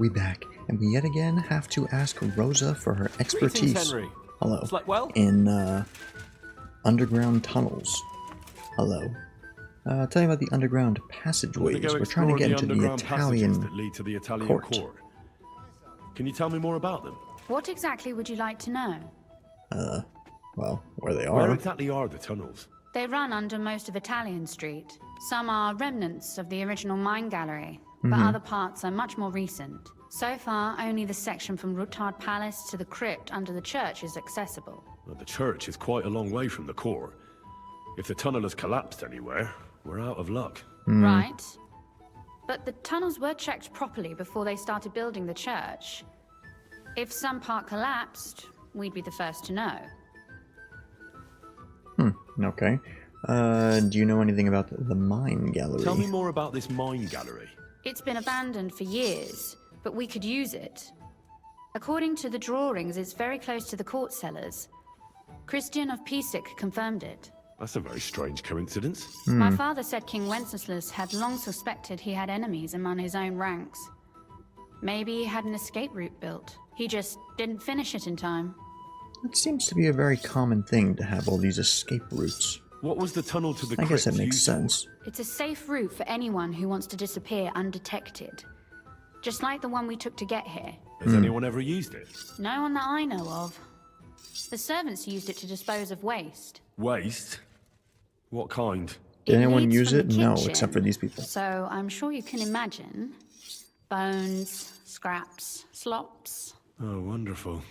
We back, and we yet again have to ask Rosa for her expertise. Greetings, Henry. Hello. Slept well? In underground tunnels. Hello. Tell me about the underground passageways. We're trying to get into the Italian that lead to the Italian court. Can you tell me more about them? What exactly would you like to know? Well, where they are. Where exactly are the tunnels? They run under most of Italian Street. Some are remnants of the original mine gallery, but other parts are much more recent. So far, only the section from Rutard Palace to the crypt under the church is accessible. Well, the church is quite a long way from the core. If the tunnel has collapsed anywhere, we're out of luck. Right. But the tunnels were checked properly before they started building the church. If some part collapsed, we'd be the first to know. Okay. Do you know anything about the mine gallery? Tell me more about this mine gallery. It's been abandoned for years, but we could use it. According to the drawings, it's very close to the court cellars. Christian of Pisek confirmed it. That's a very strange coincidence. My father said King Wenceslas had long suspected he had enemies among his own ranks. Maybe he had an escape route built. He just didn't finish it in time. It seems to be a very common thing to have all these escape routes. What was the tunnel to the I guess crypt that makes used for? sense. It's a safe route for anyone who wants to disappear undetected. Just like the one we took to get here. Has anyone ever used it? No one that I know of. The servants used it to dispose of waste. Waste? What kind? Did anyone leads use from it? the No, kitchen, except for these people. So I'm sure you can imagine. Bones, scraps, slops. Oh, wonderful.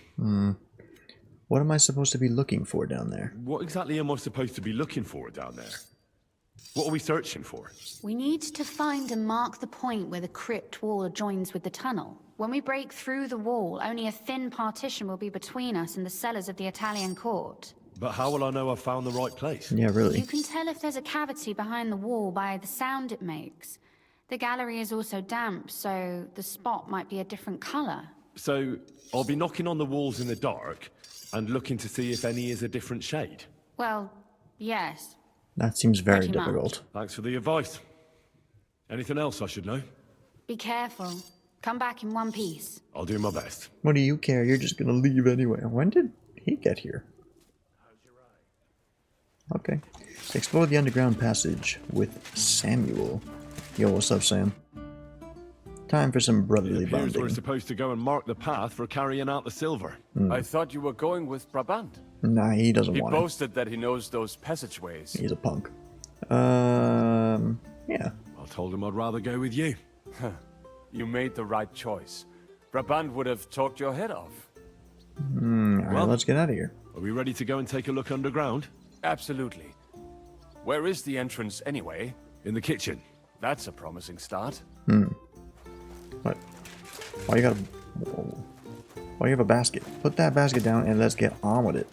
What am I supposed to be looking for down there? What exactly am I supposed to be looking for down there? What are we searching for? We need to find and mark the point where the crypt wall joins with the tunnel. When we break through the wall, only a thin partition will be between us and the cellars of the Italian court. But how will I know I've found the right place? Yeah, really. You can tell if there's a cavity behind the wall by the sound it makes. The gallery is also damp, so the spot might be a different color. So, I'll be knocking on the walls in the dark and looking to see if any is a different shade. Well, yes. That seems very Pretty much. difficult. Thanks for the advice. Anything else I should know? Be careful. Come back in one piece. I'll do my best. What do you care? You're just gonna leave anyway. When did he get here? Okay. Explore the underground passage with Samuel. Yo, what's up, Sam? Time for some brotherly It appears we're bonding. supposed to go and mark the path for carrying out the silver. I thought you were going with Brabant. Nah, he doesn't He want it. boasted that he knows those passageways. He's a punk. Yeah. I told him I'd rather go with you. You made the right choice. Brabant would have talked your head off. Alright, Well- let's get out of here. Are we ready to go and take a look underground? Absolutely. Where is the entrance anyway? In the kitchen. That's a promising start. What? Why you got a... Whoa. Why you have a basket? Put that basket down and let's get on with it.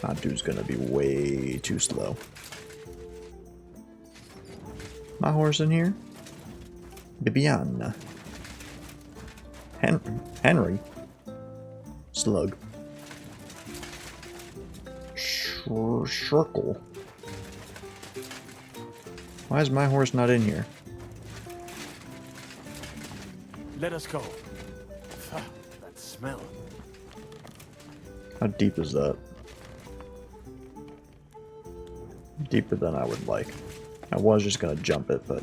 That dude's gonna be way too slow. My horse in here? Bibiana. Henry? Slug. Shirkle. Why is my horse not in here? Let us go. That smell. How deep is that? Deeper than I would like. I was just gonna jump it, but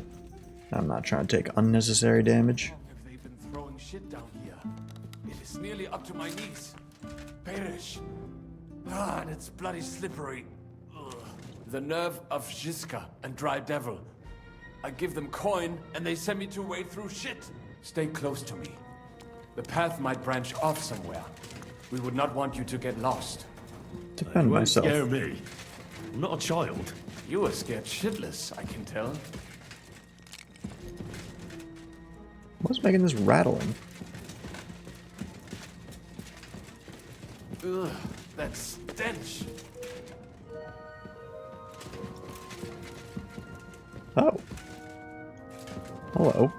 I'm not trying to take unnecessary damage. Have they been throwing shit down here? It is nearly up to my knees. Perish. And it's bloody slippery. Ugh. The nerve of Jiska and Dry Devil. I give them coin and they send me to wade through shit. Stay close to me. The path might branch off somewhere. We would not want you to get lost. Defend You won't myself. scare me. I'm not a child. You are scared shitless, I can tell. What's making this rattling? Ugh, that stench. Oh. Hello.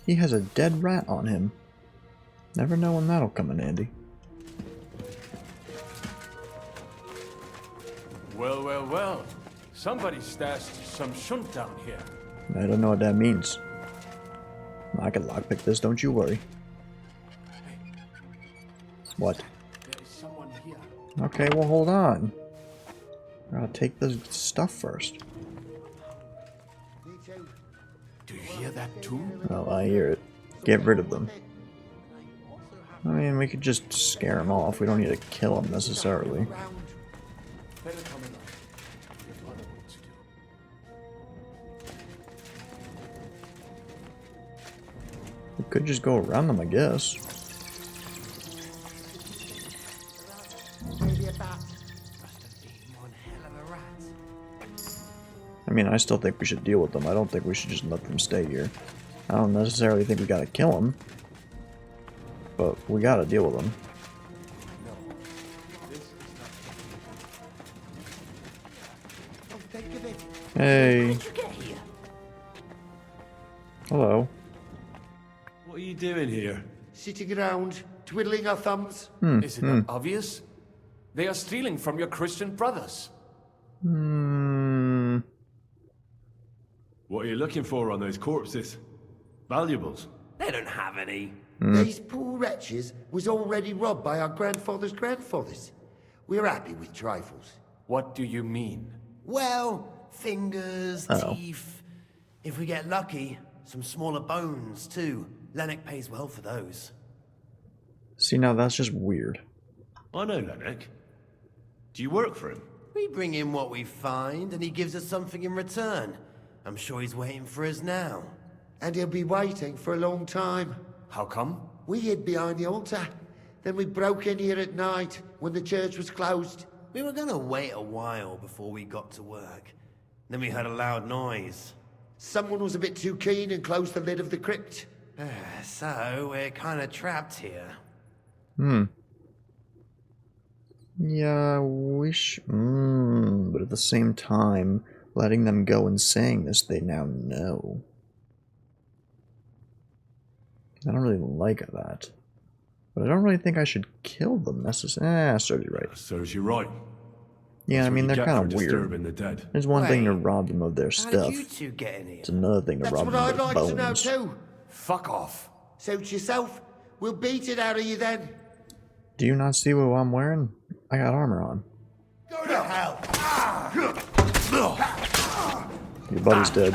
He has a dead rat on him. Never know when that'll come in handy. Well, well, well. Somebody stashed some shunt down here. I don't know what that means. I can lockpick this, don't you worry. What? There is someone here. Okay, well hold on. I'll take the stuff first. Do you hear that too? Oh, I hear it. Get rid of them. I mean, we could just scare them off. We don't need to kill them necessarily. Better come along. If other what to do. We could just go around them, I guess. I mean, I still think we should deal with them. I don't think we should just let them stay here. I don't necessarily think we gotta kill them. But we gotta deal with them. Hey. Hello. What are you doing here? Sitting around, twiddling our thumbs. Is it not obvious? They are stealing from your Christian brothers. What are you looking for on those corpses? Valuables? They don't have any. These poor wretches was already robbed by our grandfather's grandfathers. We're happy with trifles. What do you mean? Well, fingers, Uh-oh. teeth. If we get lucky, some smaller bones too. Lennox pays well for those. See, now that's just weird. I know Lennox. Do you work for him? We bring in what we find, and he gives us something in return. I'm sure he's waiting for us now. And he'll be waiting for a long time. How come? We hid behind the altar. Then we broke in here at night when the church was closed. We were gonna wait a while before we got to work. Then we heard a loud noise. Someone was a bit too keen and closed the lid of the crypt. So, we're kinda trapped here. Yeah, I wish... but at the same time, letting them go and saying this, they now know. I don't really like that. But I don't really think I should kill them necessarily. Serves you right. Serves you right. Yeah, I That's what mean, you they're get kind for of weird. disturbing the dead. There's one thing to Wait. rob them of their How stuff. did you two get in here? It's another thing to That's rob what them of I'd their like bones. to know too. Fuck off. Suit yourself. We'll beat it out of you then. Do you not see what I'm wearing? I got armor on. Go to hell. Your buddy's dead.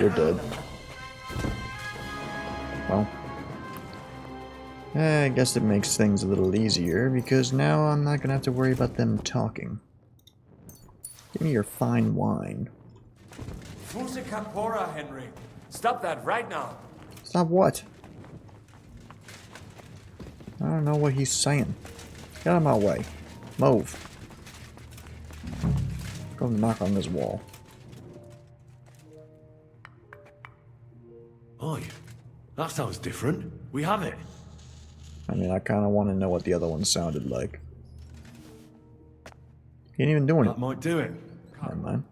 You're dead. Well. I guess it makes things a little easier, because now I'm not gonna have to worry about them talking. Give me your fine wine. Fuse Capora, Henry. Stop that right now. Stop what? I don't know what he's saying. Get out of my way. Move. Go knock on this wall. Oh, that sounds different. We have it. I mean, I kind of want to know what the other one sounded like. He ain't even doing it. That might do it. Never mind.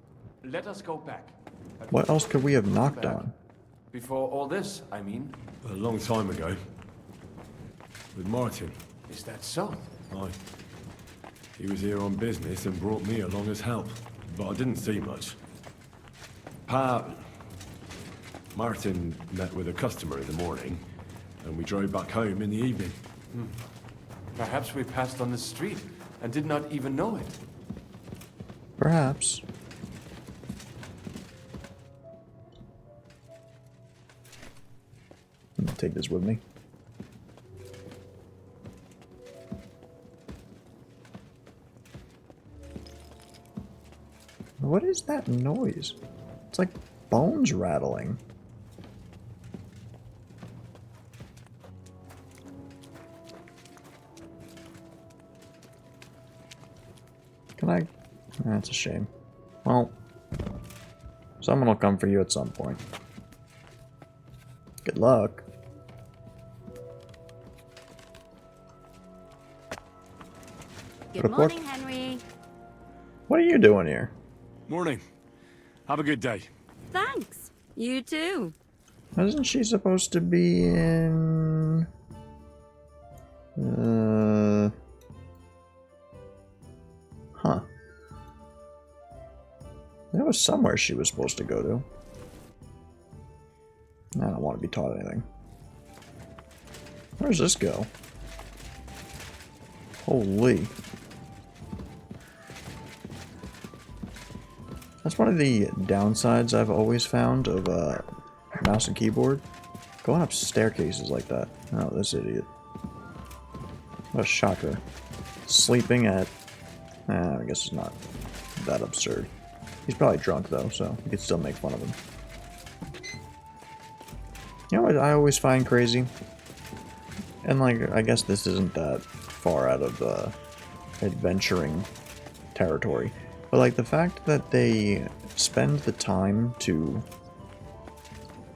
Let us go back. What else could we have knocked on? Before all this, I mean. A long time ago. With Martin. Is that so? Aye. He was here on business and brought me along as help. But I didn't see much. Martin met with a customer in the morning, and we drove back home in the evening. Perhaps we passed on the street and did not even know it. Perhaps. I'm gonna take this with me. What is that noise? It's like bones rattling. Can I? That's a shame. Well, someone will come for you at some point. Good luck. Good Look, morning, Henry. What are you doing here? Morning. Have a good day. Thanks. You too. Isn't she supposed to be in... Huh. There was somewhere she was supposed to go to. I don't want to be taught anything. Where does this go? Holy. That's one of the downsides I've always found of mouse and keyboard. Going up staircases like that. Oh, this idiot. What a shocker. Sleeping at... I guess it's not that absurd. He's probably drunk though, so you could still make fun of him. You know what I always find crazy? And like, I guess this isn't that far out of adventuring territory. But like the fact that they spend the time to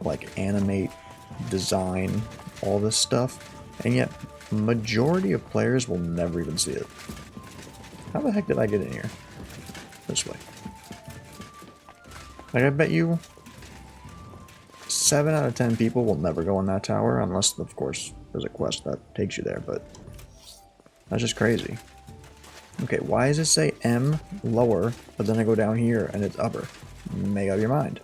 like animate, design, all this stuff, and yet majority of players will never even see it. How the heck did I get in here? This way. Like I bet you 7 out of 10 people will never go in that tower unless of course there's a quest that takes you there, but that's just crazy. Okay, why does it say M lower, but then I go down here and it's upper? Make up your mind.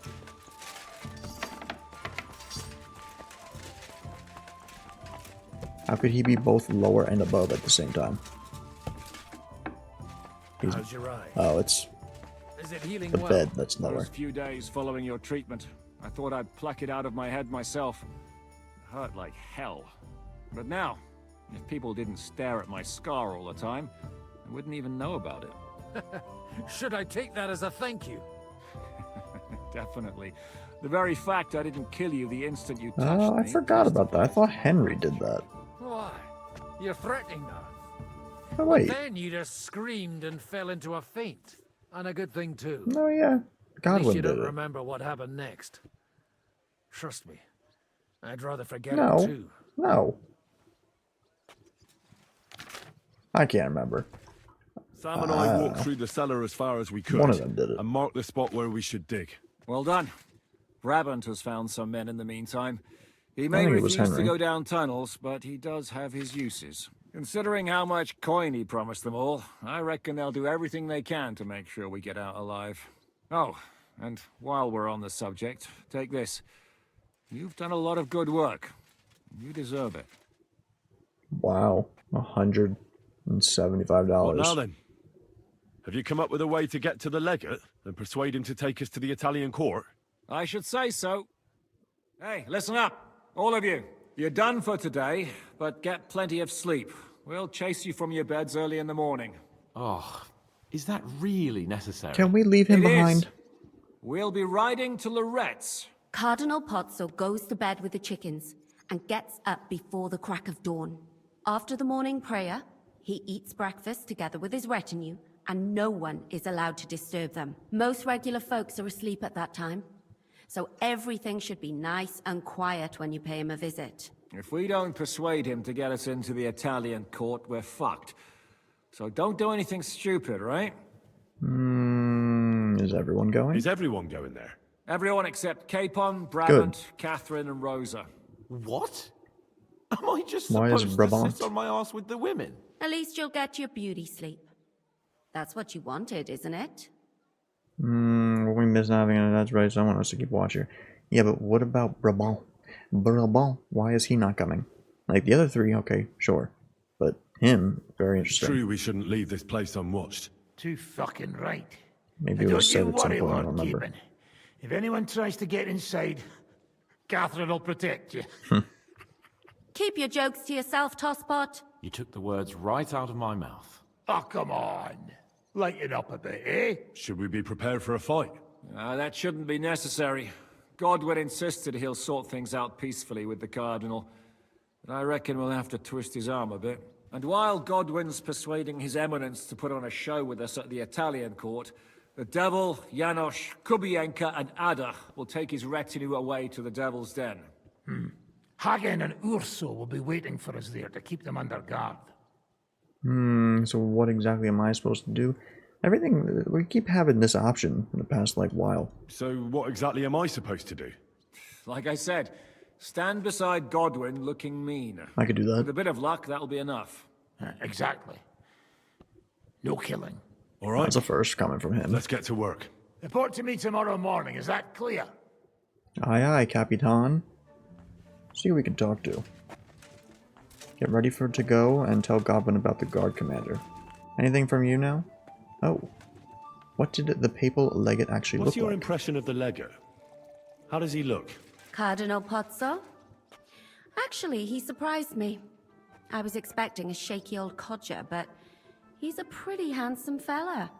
How could he be both lower and above at the same time? How's your eye? Oh, it's Is it healing the well? bed that's lower. Those few days following your treatment, I thought I'd pluck it out of my head myself. It hurt like hell. But now, if people didn't stare at my scar all the time, I wouldn't even know about it. Should I take that as a thank you? Definitely. The very fact I didn't kill you the instant you touched Oh, I me forgot about that. I thought Henry did that. Why? You're threatening now. Oh, wait. Then you just screamed and fell into a faint. And a good thing too. No, yeah. At least Godwin you did don't it. remember what happened next. Trust me. I'd rather forget it No. too. No. I can't remember. Sam and I walked through the cellar as far as we could. One of them did it. And marked the spot where we should dig. Well done. Brabant has found some men in the meantime. He may think it was refuse to Henry. go down tunnels, but he does have his uses. Considering how much coin he promised them all, I reckon they'll do everything they can to make sure we get out alive. Oh, and while we're on the subject, take this. You've done a lot of good work. You deserve it. Wow. $175. What now then? Have you come up with a way to get to the legate and persuade him to take us to the Italian court? I should say so. Hey, listen up, all of you. You're done for today, but get plenty of sleep. We'll chase you from your beds early in the morning. Oh, is that really necessary? Can we leave him It is. behind? We'll be riding to Lorette's. Cardinal Pozzo goes to bed with the chickens and gets up before the crack of dawn. After the morning prayer, he eats breakfast together with his retinue, and no one is allowed to disturb them. Most regular folks are asleep at that time, so everything should be nice and quiet when you pay him a visit. If we don't persuade him to get us into the Italian court, we're fucked. So don't do anything stupid, right? Is everyone going? Is everyone going there? Everyone except Capon, Brabant, Catherine, and Rosa. What? Am I just Why is supposed to Brabant? sit on my ass with the women? At least you'll get your beauty sleep. That's what you wanted, isn't it? We missed having it. That's right. Someone has to keep watch here. Yeah, but what about Brabant? Brabant, why is he not coming? Like the other three, okay, sure. But him, very It's interesting. true we shouldn't leave this place unwatched. Too fucking right. Maybe it Don't was you said at some worry, point, I don't Lord remember. Keepin. If anyone tries to get inside, Catherine will protect you. Keep your jokes to yourself, Tosspot. You took the words right out of my mouth. Oh, come on. Lighten up a bit, eh? Should we be prepared for a fight? That shouldn't be necessary. Godwin insisted he'll sort things out peacefully with the Cardinal. But I reckon we'll have to twist his arm a bit. And while Godwin's persuading His Eminence to put on a show with us at the Italian court, the Devil, Janosch, Kubienka, and Ada will take his retinue away to the Devil's Den. Hagen and Urso will be waiting for us there to keep them under guard. So what exactly am I supposed to do? Everything, we keep having this option in the past, like, while. So what exactly am I supposed to do? Like I said, stand beside Godwin looking mean. I could do With a that. bit of luck, that'll be enough. Exactly. No killing. All right, That's a first coming from him. let's get to work. Report to me tomorrow morning, is that clear? Aye aye, Capitan. See who we can talk to. Get ready to go and tell Goblin about the guard commander. Anything from you now? Oh. What did the papal legate actually look like? What's your impression of the legate? How does he look? Cardinal Pozzo? Actually, he surprised me. I was expecting a shaky old codger, but he's a pretty handsome fella.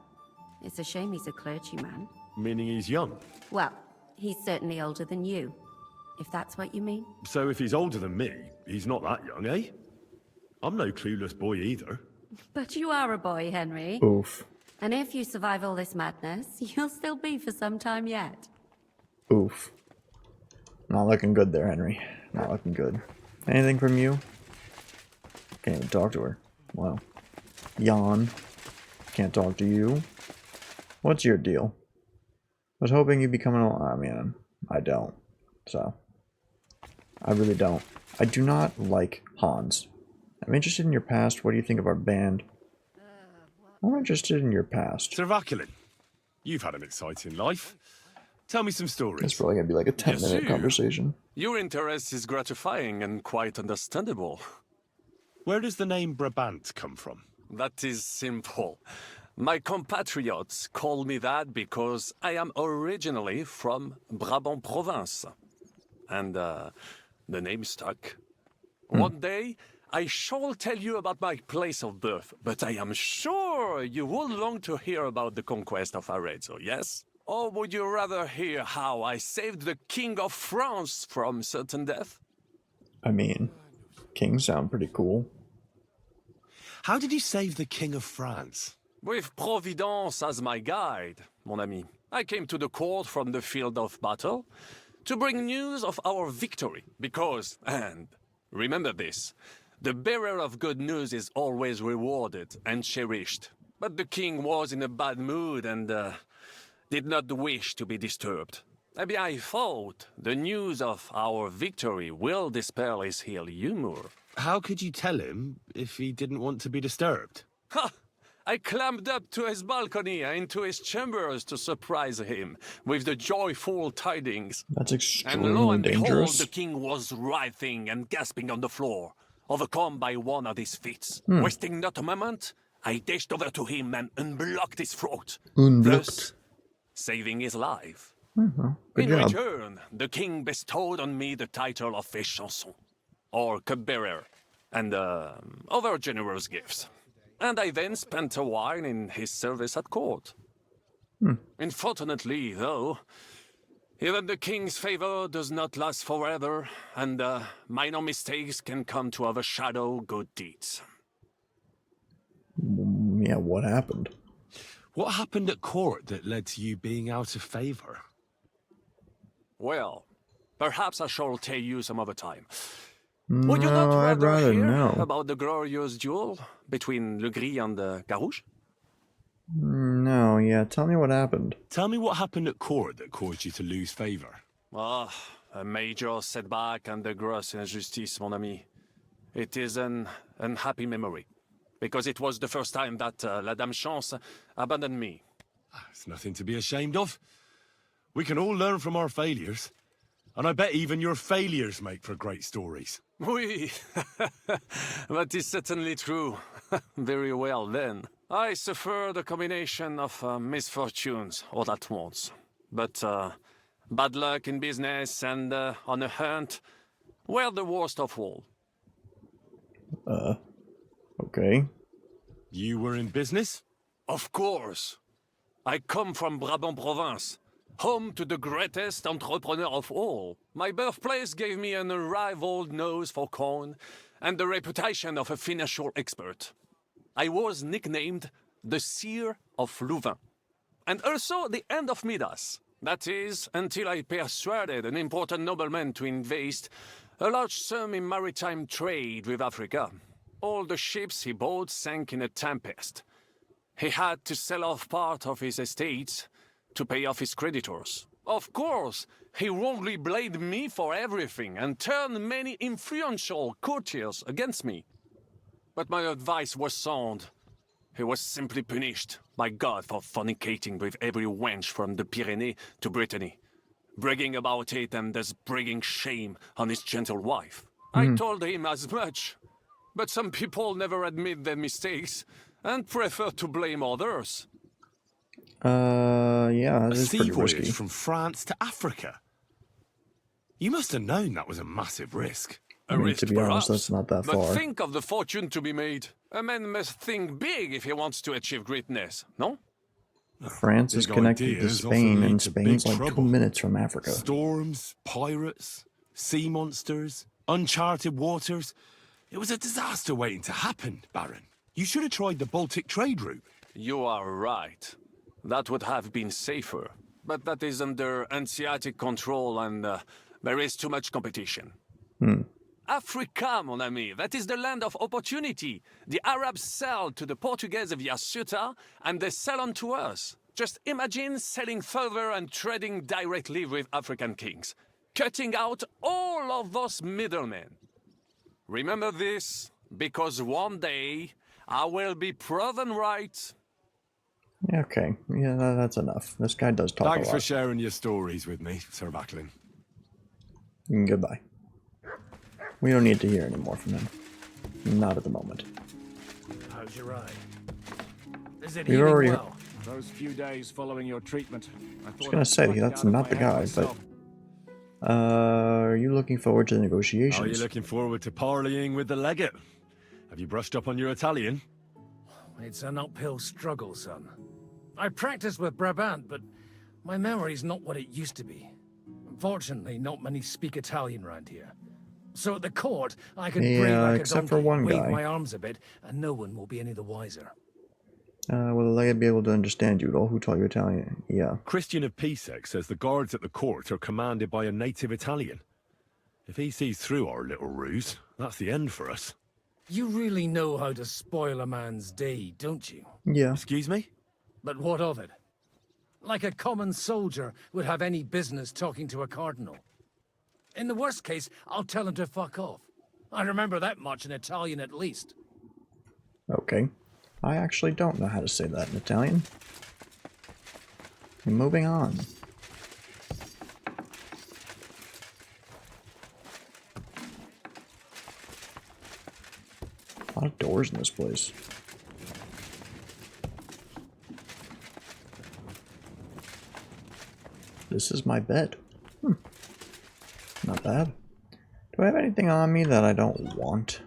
It's a shame he's a clergyman. Meaning he's young? Well, he's certainly older than you, if that's what you mean. So if he's older than me, he's not that young, eh? I'm no clueless boy either. But you are a boy, Henry. Oof. And if you survive all this madness, you'll still be for some time yet. Oof. Not looking good there, Henry. Not looking good. Anything from you? Can't even talk to her. Wow. Yawn. Can't talk to you. What's your deal? Was hoping you'd be coming along. I mean, I don't. So. I really don't. I do not like Hans. I'm interested in your past. What do you think of our band? I'm interested in your past. Sir Vaculin, you've had an exciting life. Tell me some stories. It's probably gonna be like a 10-minute conversation. Your interest is gratifying and quite understandable. Where does the name Brabant come from? That is simple. My compatriots call me that because I am originally from Brabant province. And the name stuck. One day, I shall tell you about my place of birth, but I am sure you will long to hear about the conquest of Arezzo, yes? Or would you rather hear how I saved the King of France from certain death? I mean, kings sound pretty cool. How did you save the King of France? With Providence as my guide, mon ami. I came to the court from the field of battle to bring news of our victory, because, and remember this, the bearer of good news is always rewarded and cherished. But the king was in a bad mood and did not wish to be disturbed. Maybe I thought the news of our victory will dispel his ill humor. How could you tell him if he didn't want to be disturbed? Ha! I climbed up to his balcony and into his chambers to surprise him with the joyful tidings. That's extremely and lo and dangerous. behold, the king was writhing and gasping on the floor, overcome by one of his fits. Wasting not a moment, I dashed over to him and unblocked his throat, thus saving his life. Good In job. return, the king bestowed on me the title of Échanson, or cupbearer, and other generous gifts. And I then spent a while in his service at court. Unfortunately, though, even the king's favor does not last forever, and minor mistakes can come to overshadow good deeds. Yeah, what happened? What happened at court that led to you being out of favor? Well, perhaps I shall tell you some other time. Would you not No, I'd rather hear know. about the glorious duel between Le Gris and Carouge? No, yeah, tell me what happened. Tell me what happened at court that caused you to lose favor. Ah, a major setback and a gross injustice, mon ami. It is an unhappy memory, because it was the first time that La Dame Chance abandoned me. It's nothing to be ashamed of. We can all learn from our failures. And I bet even your failures make for great stories. Oui, that is certainly true. Very well, then. I suffered a combination of misfortunes all at once. But bad luck in business and on a hunt were the worst of all. Okay. You were in business? Of course. I come from Brabant province, home to the greatest entrepreneur of all. My birthplace gave me an unrivaled nose for coin and the reputation of a financial expert. I was nicknamed the Seer of Louvain, and also the End of Midas. That is, until I persuaded an important nobleman to invest a large sum in maritime trade with Africa. All the ships he bought sank in a tempest. He had to sell off part of his estates to pay off his creditors. Of course, he wrongly blamed me for everything and turned many influential courtiers against me. But my advice was sound. He was simply punished by God for fornicating with every wench from the Pyrenees to Brittany, bragging about it and thus bringing shame on his gentle wife. I told him as much, but some people never admit their mistakes and prefer to blame others. Yeah, that A is sea pretty voyage risky. from France to Africa. You must have known that was a massive risk. I mean, to be honest, that's not that but far. think of the fortune to be made. A man must think big if he wants to achieve greatness, no? France is Big connected to ideas often Spain, lead and to Spain's big like 2 trouble. minutes from Africa. Storms, pirates, sea monsters, uncharted waters. It was a disaster waiting to happen, Baron. You should have tried the Baltic trade route. You are right. That would have been safer. But that is under Hanseatic control and there is too much competition. Africa, mon ami, that is the land of opportunity. The Arabs sell to the Portuguese via Ceuta, and they sell on to us. Just imagine selling further and trading directly with African kings, cutting out all of those middlemen. Remember this, because one day I will be proven right. Okay, yeah, that's enough. This guy does talk Thanks a for lot. sharing your stories with me, Sir Backlin. Goodbye. We don't need to hear any more from him. Not at the moment. How's your eye? Is it We've healing already- well? Those few days following your treatment, I thought gonna I'd say, pluck it that's out of not my the head guy, myself. Are you looking forward to the negotiations? Are you looking forward to parleying with the legate? Have you brushed up on your Italian? It's an uphill struggle, son. I practiced with Brabant, but my memory's not what it used to be. Unfortunately, not many speak Italian round here. So at the court, I can breathe Yeah, like a except for donkey, one wave guy. my arms a bit, and no one will be any the wiser. Will the legate be able to understand you at all? Who taught you Italian? Yeah. Christian of Pisek says the guards at the court are commanded by a native Italian. If he sees through our little ruse, that's the end for us. You really know how to spoil a man's day, don't you? Yeah. Excuse me? But what of it? Like a common soldier would have any business talking to a cardinal. In the worst case, I'll tell him to fuck off. I remember that much in Italian at least. Okay. I actually don't know how to say that in Italian. Moving on. A lot of doors in this place. This is my bed. Not bad. Do I have anything on me that I don't want?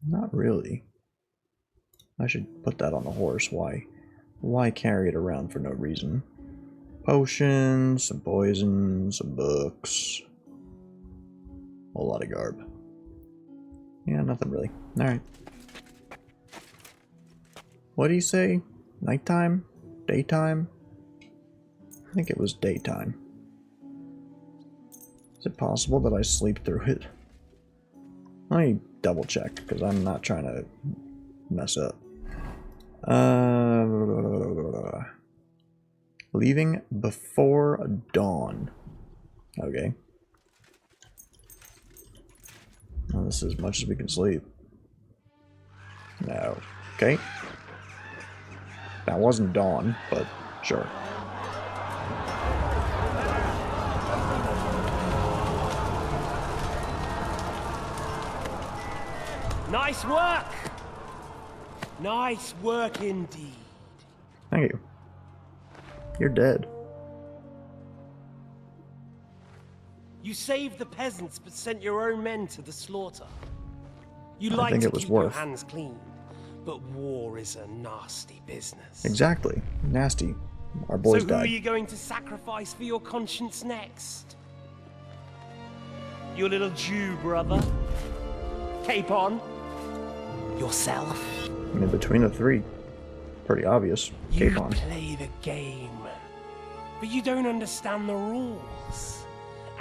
Not really. I should put that on the horse. Why carry it around for no reason? Potions, some poison, some books. A whole lot of garb. Yeah, nothing really. Alright. What do you say? Nighttime? Daytime? I think it was daytime. Is it possible that I sleep through it? Let me double check, because I'm not trying to mess up. Leaving before dawn. Okay. Well, this is as much as we can sleep. No. Okay. That wasn't dawn, but sure. Nice work! Nice work indeed. Thank you. You're dead. You saved the peasants but sent your own men to the slaughter. You I like think to it was keep your worth. hands clean, but war is a nasty business. Exactly. Nasty. Our boys So who are died. you going to sacrifice for your conscience next? Your little Jew brother? Cape on? Yourself? I mean, between the three, pretty obvious. You Cape on. play the game, but you don't understand the rules.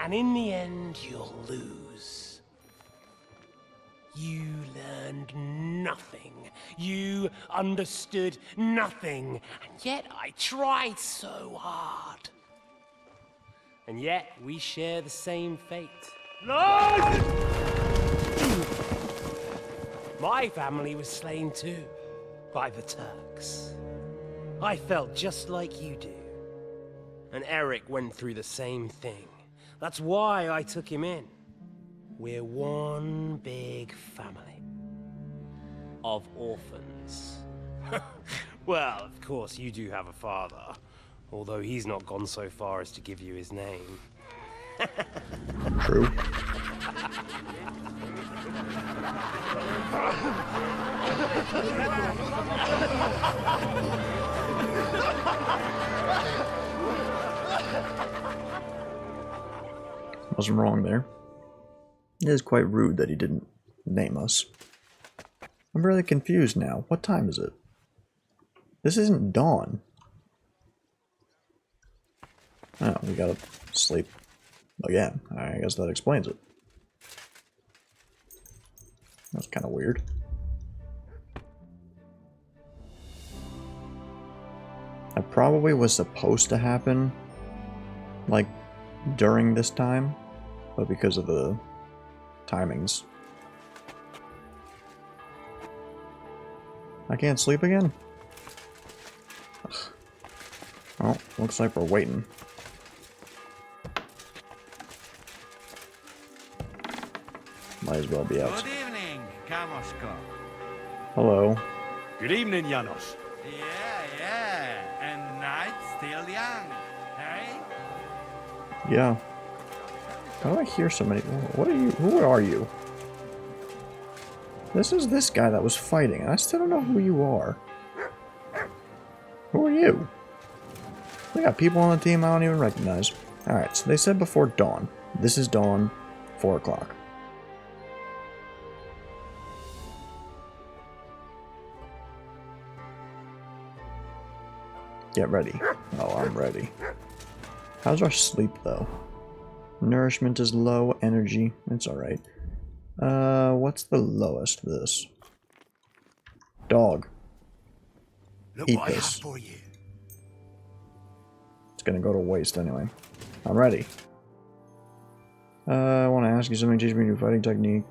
And in the end, you'll lose. You learned nothing. You understood nothing. And yet I tried so hard. And yet we share the same fate. Lord! My family was slain too, by the Turks. I felt just like you do. And Eric went through the same thing. That's why I took him in. We're one big family. Of orphans. Well, of course you do have a father. Although he's not gone so far as to give you his name. True. Wasn't wrong there. It is quite rude that he didn't name us. I'm really confused now. What time is it? This isn't dawn. Oh, we gotta sleep again. I guess that explains it. That's kind of weird. That probably was supposed to happen, like, during this time, but because of the timings. I can't sleep again? Ugh. Well, looks like we're waiting. Might as well be out. Good evening, Kamoshko. Hello. Good evening, Janos. Yeah, and night still young, hey? Yeah. How do I hear so many? What are you? Who are you? This is this guy that was fighting. I still don't know who you are. Who are you? We got people on the team I don't even recognize. Alright, so they said before dawn. This is dawn, 4 o'clock. Get ready. Oh, I'm ready. How's our sleep, though? Nourishment is low, energy. It's alright. What's the lowest of this? Dog. Look Eat what I have this. for you. It's gonna go to waste anyway. I'm ready. I want to ask you something. Teach me a new fighting technique.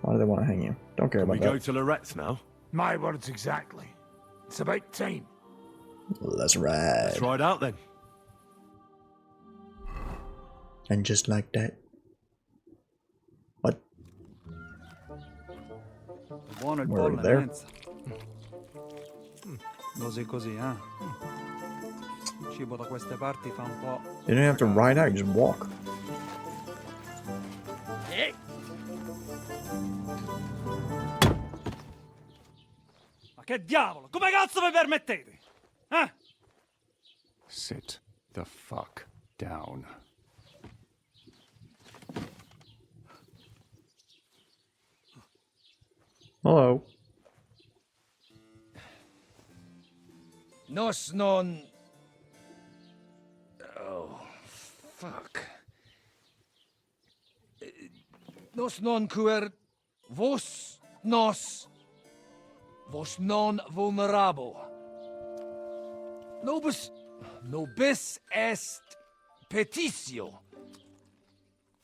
Why do they want to hang you? Don't care Can about we that. go to Lorette's now? My words exactly. It's about time. Let's ride. Let's ride out then. And just like that. What? Buono il We're already pollo, there. Enza. Così così, eh? Cibo da queste parti fa un po'. You don't have to ride out, you just walk. Ma che diavolo? Come cazzo vi permettete? Eh? Sit the fuck down. Hello. Nos non... Oh, fuck. Nos non cuer... Vos nos... Vos non vulnerabo. Nobis est petitio.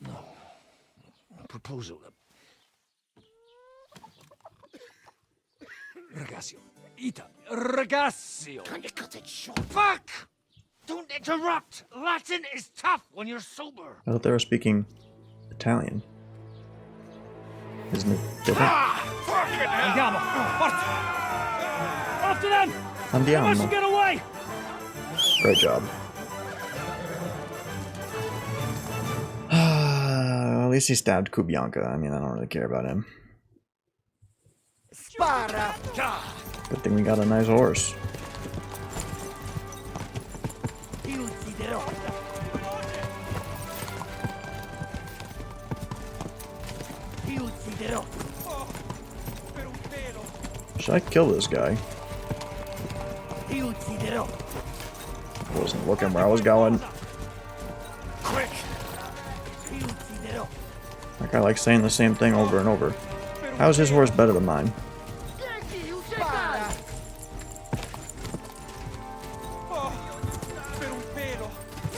No. Proposal. Ragazio. Ita. Ragazio. Kinda cut it short. Fuck! Don't interrupt! Latin is tough when you're sober. I thought they were speaking Italian. Isn't it different? Andiamo! Forza! After them! We Andiamo. mustn't get away! Great job. At least he stabbed Kubianka. I mean, I don't really care about him. Spara! Good thing we got a nice horse. Should I kill this guy? I wasn't looking where I was going. That guy likes saying the same thing over and over. How's his horse better than mine?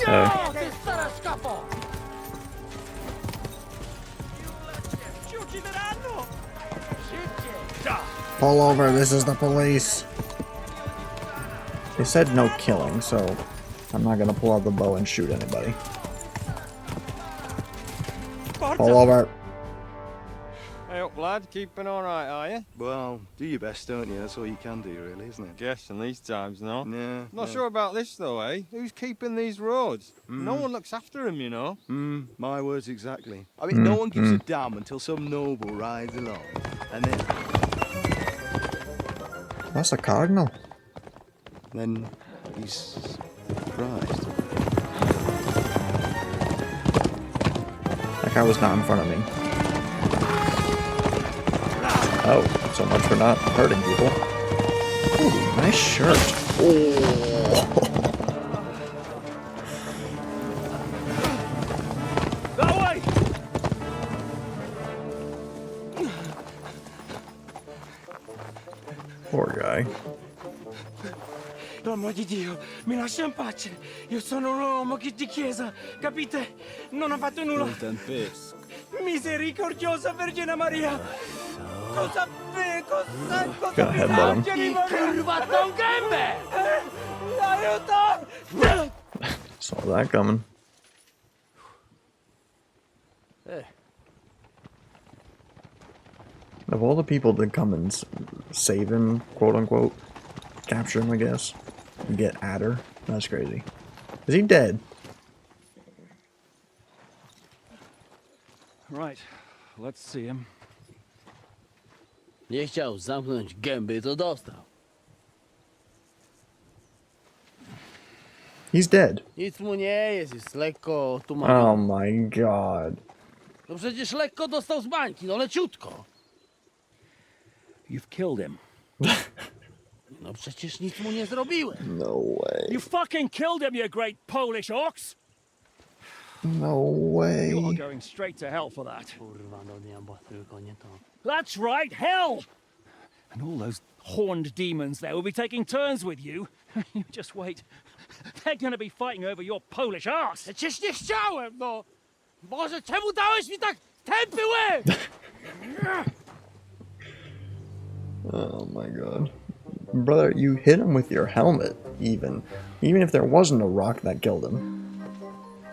Hey. Pull over, this is the police. They said no killing, so I'm not gonna pull out the bow and shoot anybody. Pull over. Hey up, lad. Keeping all right, are you? Well, do your best, don't you? That's all you can do, really, isn't it? Guess in these times, no? Yeah. Not sure about this, though, eh? Who's keeping these roads? No one looks after them, you know. My words exactly. I mean, no one gives a damn until some noble rides along, and then... That's a Cardinal. Then he's surprised. That guy was not in front of me. Oh, so much for not hurting people. Ooh, nice shirt. Oh. That way! Poor guy. Per amor di Dio, mi lascia in pace. Io sono un uomo di chiesa, capite? Non ho fatto nulla. Misericordiosa Vergine Maria. Cosa Gonna headbutt him. Curvato un gambe! Aiuto! Saw that coming. Of all the people that come and save him, quote unquote, capture him, I guess, and get Adder, that's crazy. Is he dead? Right, let's see him. Nie chciał zamknąć gęby, to dostał. He's dead. Nic mu nie jest lekko tu ma. Oh my god. No przecież lekko dostał z bańki, no leciutko. You've killed him. No przecież nic mu nie zrobiłem. No way. You fucking killed him, you great Polish ox! No way. You're going straight to hell for that. Kurwa, no diabła, tylko nie to. That's right, hell! And all those horned demons there will be taking turns with you. You just wait. They're gonna be fighting over your Polish arse. Przecież nie chciałem, no. Boże, czemu dałeś mi tak tępy łeb? Oh my god. Brother, you hit him with your helmet, even. Even if there wasn't a rock that killed him.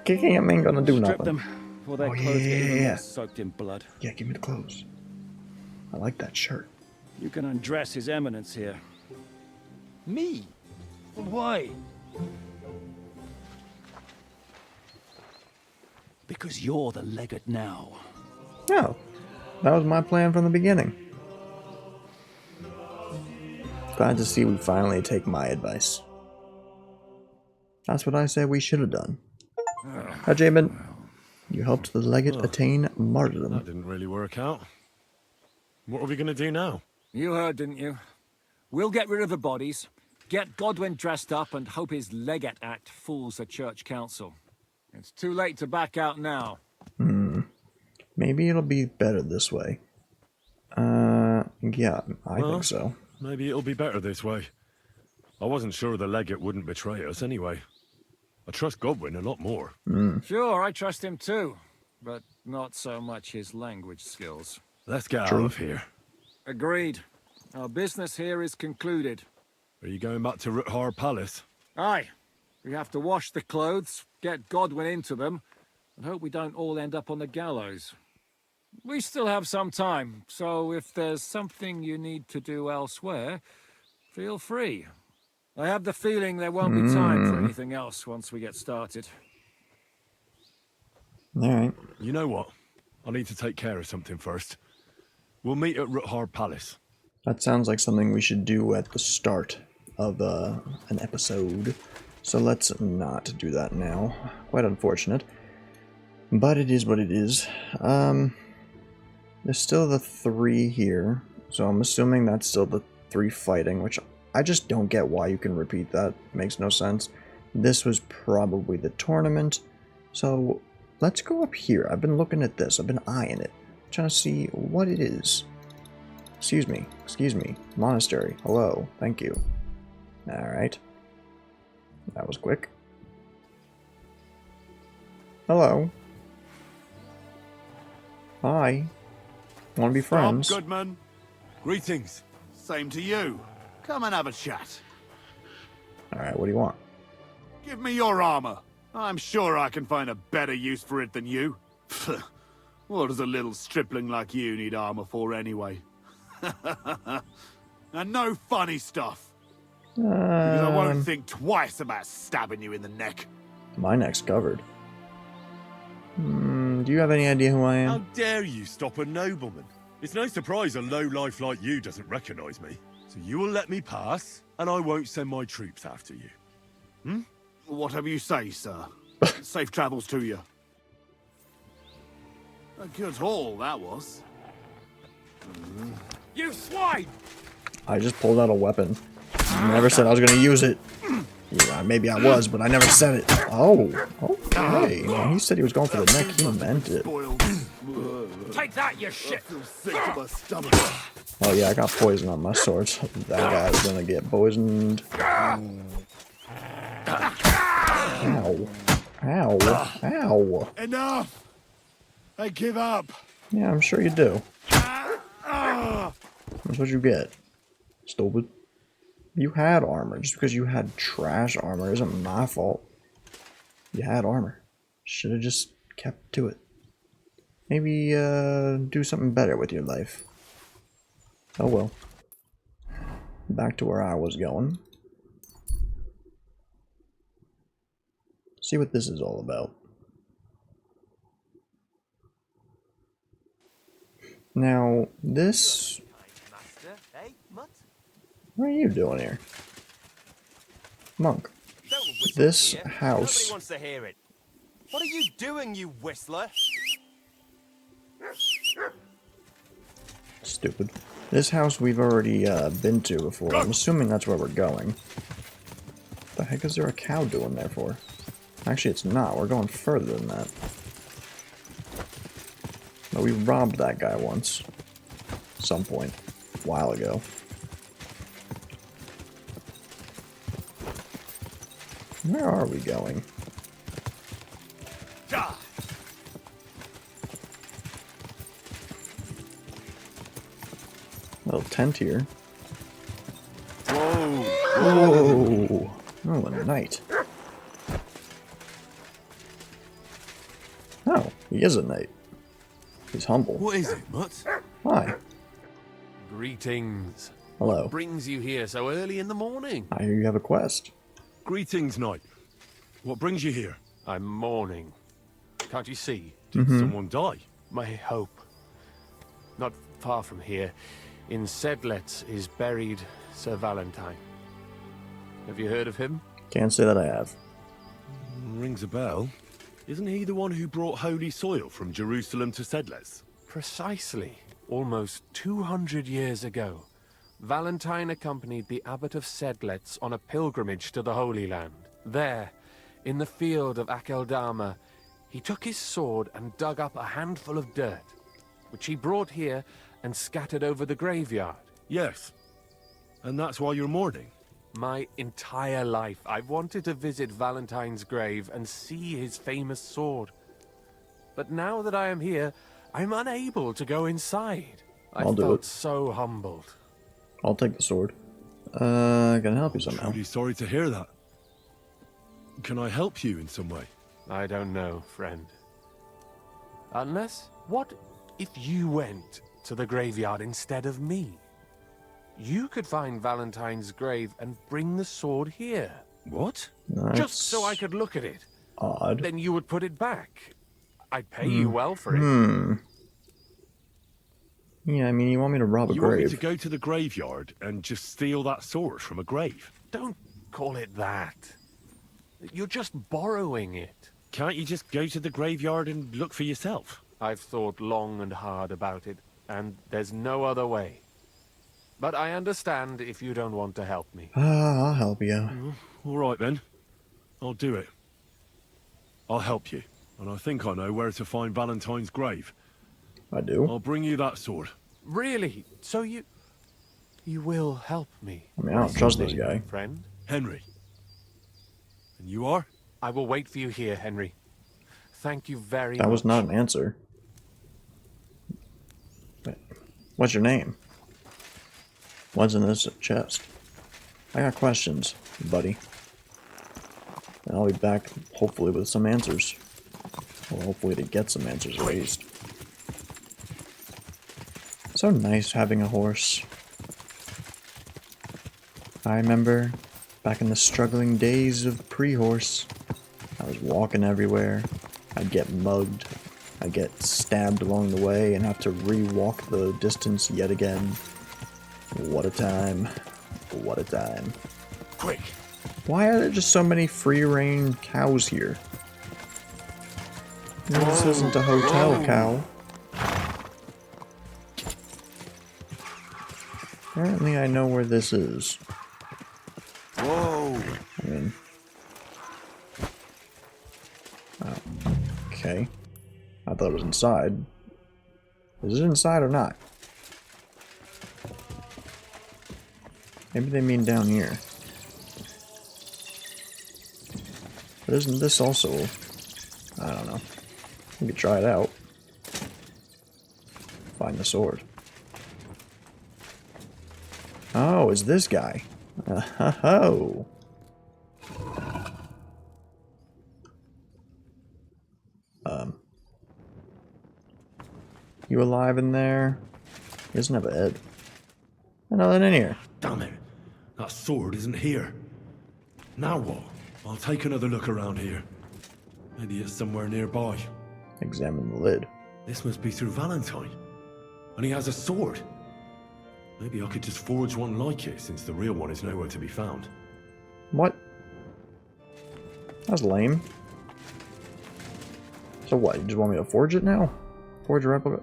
Kicking him ain't gonna do Strip nothing. them before their clothes get even more soaked in blood. Yeah, give me the clothes. I like that shirt. You can undress His Eminence here. Me? Why? Because you're the legate now. Oh, that was my plan from the beginning. Glad to see we finally take my advice. That's what I said we should have done. Hi, Jamin. You helped the legate attain martyrdom. That didn't really work out. What are we going to do now? You heard, didn't you? We'll get rid of the bodies, get Godwin dressed up, and hope his Legate Act fools the Church Council. It's too late to back out now. Maybe it'll be better this way. Yeah, I think so. Maybe it'll be better this way. I wasn't sure the legate wouldn't betray us anyway. I trust Godwin a lot more. Sure, I trust him too, but not so much his language skills. Let's get out of here. Agreed. Our business here is concluded. Are you going back to Ruthar Palace? Aye. We have to wash the clothes, get Godwin into them, and hope we don't all end up on the gallows. We still have some time, so if there's something you need to do elsewhere, feel free. I have the feeling there won't be time for anything else once we get started. Alright. You know what? I need to take care of something first. We'll meet at Ruthar Palace. That sounds like something we should do at the start of an episode. So let's not do that now. Quite unfortunate. But it is what it is. There's still the 3 here. So I'm assuming that's still the 3 fighting, which I just don't get why you can repeat that. Makes no sense. This was probably the tournament. So let's go up here. I've been looking at this. I've been eyeing it. Trying to see what it is. Excuse me. Excuse me. Monastery. Hello. Thank you. Alright. That was quick. Hello. Hi. Want to be friends? Goodman. Greetings. Same to you. Come and have a chat. Alright, what do you want? Give me your armor. I'm sure I can find a better use for it than you. What does a little stripling like you need armor for anyway? And no funny stuff. Because I won't think twice about stabbing you in the neck. My neck's covered. Do you have any idea who I am? How dare you stop a nobleman? It's no surprise a lowlife like you doesn't recognize me. So you will let me pass, and I won't send my troops after you. Hmm? Whatever you say, sir. Safe travels to you. A good haul, that was. You swine! I just pulled out a weapon. I never said I was going to use it. Yeah, maybe I was, but I never said it. Oh, okay. When he said he was going for the neck, he meant it. Take that, you shit! Oh yeah, I got poison on my sword. So that guy's going to get poisoned. Ow. Ow. Ow. Enough! I give up. Yeah, I'm sure you do. That's what you get. Stupid. You had armor. Just because you had trash armor isn't my fault. You had armor. Should have just kept to it. Maybe do something better with your life. Oh well. Back to where I was going. See what this is all about. Now, this... What are you doing here? Monk. This house... Nobody wants to hear it. What are you doing, you whistler? Stupid. This house we've already been to before. I'm assuming that's where we're going. What the heck is there a cow doing there for? Actually, it's not. We're going further than that. No, we robbed that guy once. Some point. A while ago. Where are we going? Little tent here. Whoa! Whoa! Oh, a knight. Oh, he is a knight. He's humble. What is it, Mutt? Hi. Greetings. Hello. What brings you here so early in the morning? I hear you have a quest. Greetings, knight. What brings you here? I'm mourning. Can't you see? Did someone die? My hope. Not far from here, in Sedlets, is buried Sir Valentine. Have you heard of him? Can't say that I have. Rings a bell. Isn't he the one who brought holy soil from Jerusalem to Sedles? Precisely. Almost 200 years ago, Valentine accompanied the abbot of Sedlets on a pilgrimage to the Holy Land. There, in the field of Akeldama, he took his sword and dug up a handful of dirt, which he brought here and scattered over the graveyard. Yes. And that's why you're mourning? My entire life, I've wanted to visit Valentine's grave and see his famous sword. But now that I am here, I'm unable to go inside. I felt so humbled. I'll take the sword. I can help you somehow. I'm truly sorry to hear that. Can I help you in some way? I don't know, friend. Unless, what if you went to the graveyard instead of me? You could find Valentine's grave and bring the sword here. What? That's just so I could look at it. Odd. Then you would put it back. I'd pay you well for it. Yeah, I mean, you want me to rob a You grave? want me to go to the graveyard and just steal that sword from a grave? Don't call it that. You're just borrowing it. Can't you just go to the graveyard and look for yourself? I've thought long and hard about it, and there's no other way. But I understand if you don't want to help me. I'll help you. All right, then. I'll do it. I'll help you. And I think I know where to find Valentine's grave. I do? I'll bring you that sword. Really? So you will help me? I mean, I don't trust this guy. Friend? Henry. And you are? I will wait for you here, Henry. Thank you very much. That was not an answer. Wait, what's your name? What's in this chest? I got questions, buddy. And I'll be back, hopefully, with some answers. Well, hopefully to get some answers at least. So nice having a horse. I remember back in the struggling days of pre-horse, I was walking everywhere. I'd get mugged. I'd get stabbed along the way and have to re-walk the distance yet again. What a time. What a time. Quick! Why are there just so many free-range cows here? This isn't a hotel cow. Apparently I know where this is. Whoa! I mean... okay. I thought it was inside. Is it inside or not? Maybe they mean down here. But isn't this also... I don't know. We could try it out. Find the sword. Oh, it's this guy. Oh. You alive in there? He doesn't have a head. Nothing in here. Damn it. That sword isn't here. Now what? I'll take another look around here. Maybe it's somewhere nearby. Examine the lid. This must be through Valentine. And he has a sword. Maybe I could just forge one like it, since the real one is nowhere to be found. What? That's lame. So what, you just want me to forge it now? Forge a replica?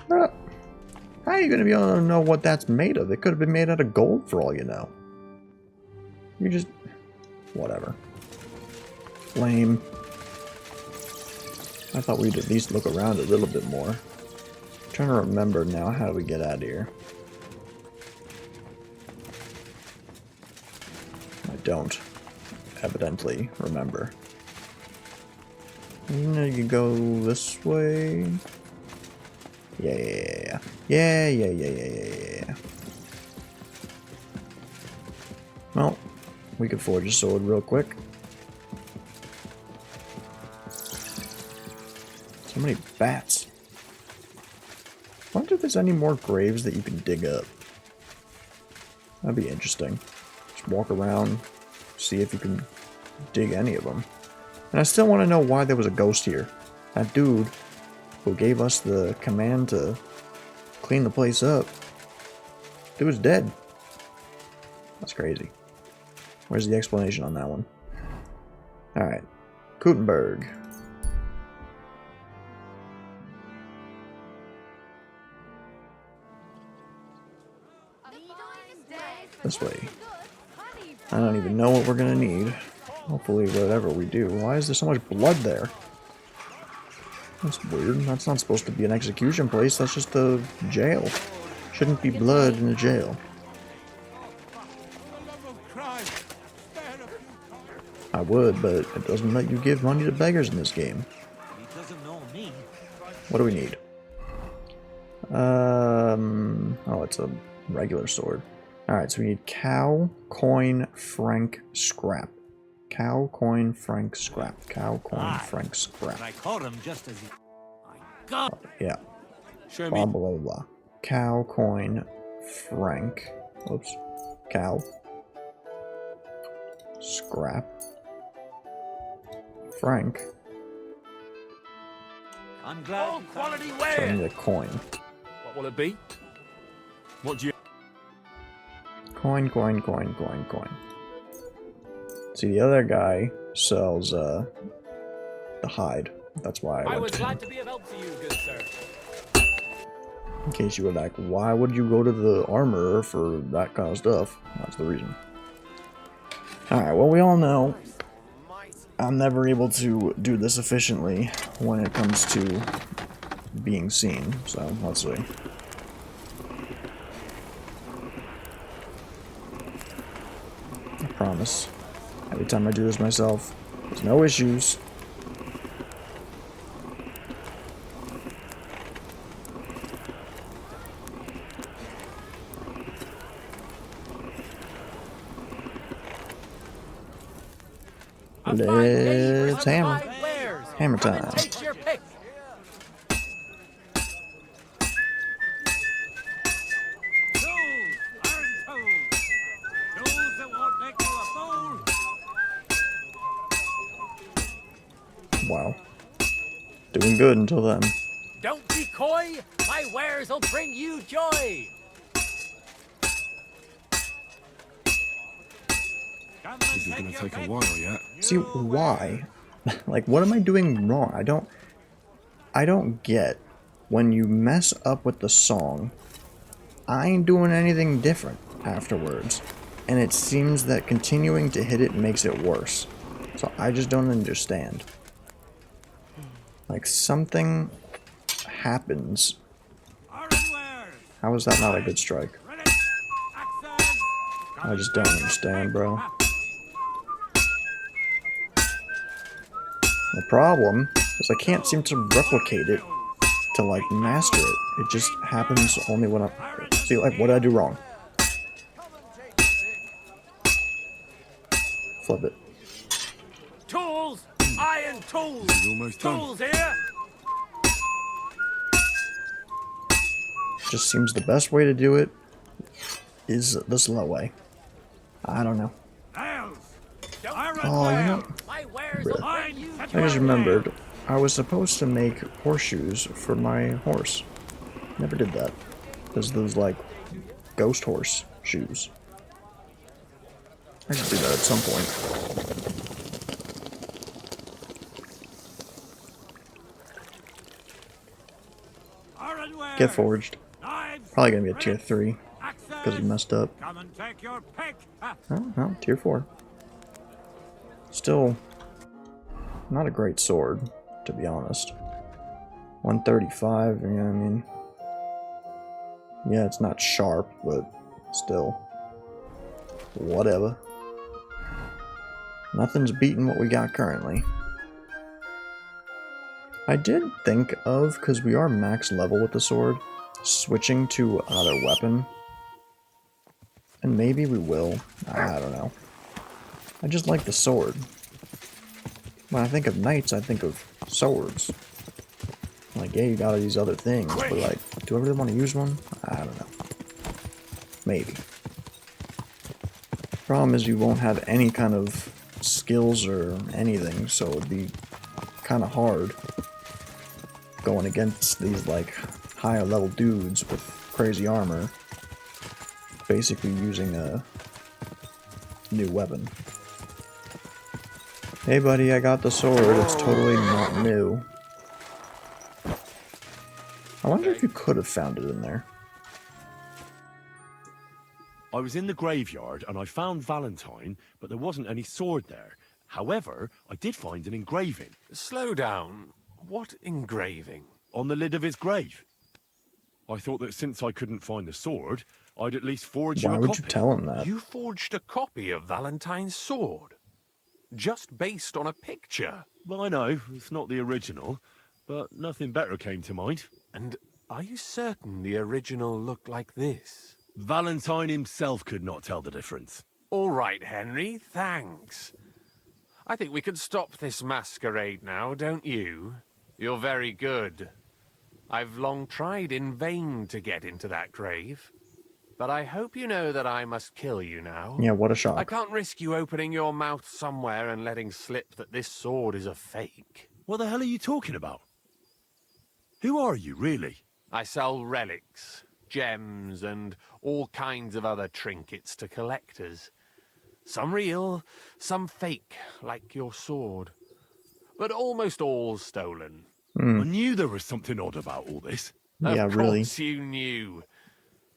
How are you going to be able to know what that's made of? It could have been made out of gold for all you know. You just... whatever. Lame. I thought we'd at least look around a little bit more. I'm trying to remember now, how do we get out of here? I don't, evidently, remember. You can go this way. Yeah. Well, we could forge a sword real quick. So many bats. I wonder if there's any more graves that you can dig up. That'd be interesting. Just walk around, see if you can dig any of them. And I still want to know why there was a ghost here. That dude who gave us the command to clean the place up. Dude was dead. That's crazy. Where's the explanation on that one? Alright. Gutenberg. This way. I don't even know what we're gonna need. Hopefully whatever we do. Why is there so much blood there? That's weird. That's not supposed to be an execution place. That's just a jail. Shouldn't be blood in a jail. I would, but it doesn't let you give money to beggars in this game. What do we need? Oh, it's a regular sword. Alright, so we need cow, coin, franc, scrap. Cow, coin, franc, scrap. Cow, coin, franc, scrap. I caught him just as he... My God! Yeah. Show blah, me. blah, blah, blah. Cow, coin, franc. Whoops. Cow. Scrap. Franc. I'm glad. Oh, quality So I wear! need a coin. What will it be? What do you... Coin, coin, coin, coin, coin. See, the other guy sells, the hide. That's why I went to him. to be of help to you, good sir. In case you were like, why would you go to the armorer for that kind of stuff? That's the reason. Alright, well, we all know I'm never able to do this efficiently when it comes to being seen, so let's see. I promise. Every time I do this myself, there's no issues. Let's hammer. Hammer time. Take your pick. Wow. Doing good until then. Don't be coy. My wares will bring you joy. This is gonna take a while yet. See, why? Like, what am I doing wrong? I don't get when you mess up with the song, I ain't doing anything different afterwards. And it seems that continuing to hit it makes it worse. So I just don't understand. Like, something happens. How is that not a good strike? I just don't understand, bro. The problem is I can't seem to replicate it to, like, master it. It just happens only when I... See, like, what did I do wrong? Flip it. Tools! Iron tools! This is almost done. Tools here! Just seems the best way to do it is the slow way. I don't know. Oh, you know... Bruh. I just remembered, I was supposed to make horseshoes for my horse. Never did that. There's those, like, ghost horse shoes. I should do that at some point. Get forged. Probably gonna be a tier 3 because he messed up. Oh, no, tier 4. Still not a great sword, to be honest. 135, you know what I mean? Yeah, it's not sharp, but still. Whatever. Nothing's beating what we got currently. I did think of, because we are max level with the sword, switching to another weapon. And maybe we will. I don't know. I just like the sword. When I think of knights, I think of swords. Like, yeah, you got these other things, but like, do I really want to use one? I don't know. Maybe. Problem is you won't have any kind of skills or anything, so it'd be kind of hard going against these, like, higher level dudes with crazy armor, basically using a new weapon. Hey buddy, I got the sword. It's totally not new. I wonder if you could have found it in there. I was in the graveyard and I found Valentine, but there wasn't any sword there. However, I did find an engraving. Slow down. What engraving? On the lid of his grave. I thought that since I couldn't find the sword, I'd at least forge you a copy. Why would you tell him that? You forged a copy of Valentine's sword? Just based on a picture? Well, I know, it's not the original, but nothing better came to mind. And are you certain the original looked like this? Valentine himself could not tell the difference. All right, Henry, thanks. I think we can stop this masquerade now, don't you? You're very good. I've long tried in vain to get into that grave. But I hope you know that I must kill you now. Yeah, what a shock. I can't risk you opening your mouth somewhere and letting slip that this sword is a fake. What the hell are you talking about? Who are you, really? I sell relics, gems, and all kinds of other trinkets to collectors. Some real, some fake, like your sword. But almost all stolen. I knew there was something odd about all this. Yeah, of really. course you knew.